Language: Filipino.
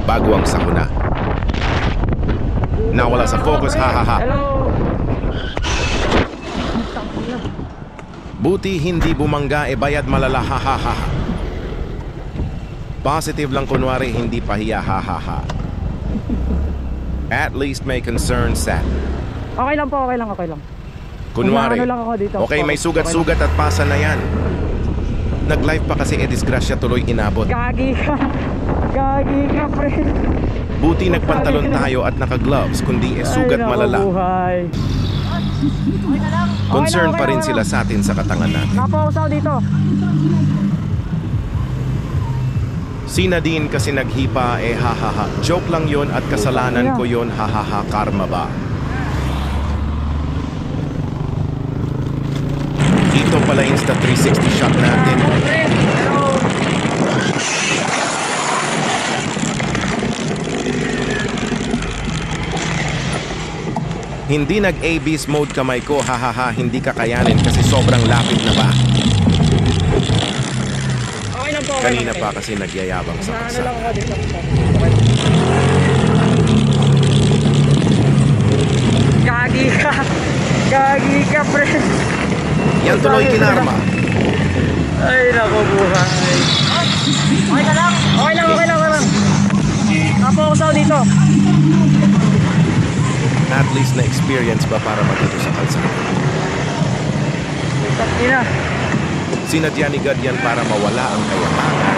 bago ang sakuna. Nawala sa focus, hahaha. Buti hindi bumangga, bayad malala, hahaha. Positive lang kunwari, hindi pahiya, hahaha. At least may concern, sad. Okay lang po, okay lang. Kunwari, Ano lang ako dito. okay, may sugat-sugat at pasa na yan. Nag-live pa kasi, disgrasya tuloy inabot. Gagi ka, pre. Buti nagpantalon tayo at naka-gloves, kundi sugat malala. Buhay. Concern pa rin sila sa atin sa katangan natin. Napausaw dito. Si Nadine kasi naghipa, hahaha. Joke lang yon at kasalanan ko yon, hahaha, karma ba? Ito pala Insta 360 shot natin. Hindi nag-ABS mode kamay ko, hahaha, hindi kakayanin kasi sobrang lapit na ba? Okay lang po. Kanina pa kasi nagyayabang sa Ano kasa. lang ako dito. Gagi ka, pre. Yan tuloy kinarma. Ay, naku, buhay. Okay lang. Napausaw dito. At least na experience ba para matito sa kalsada? Ina. Sinadya ni God yan para mawala ang kayabangan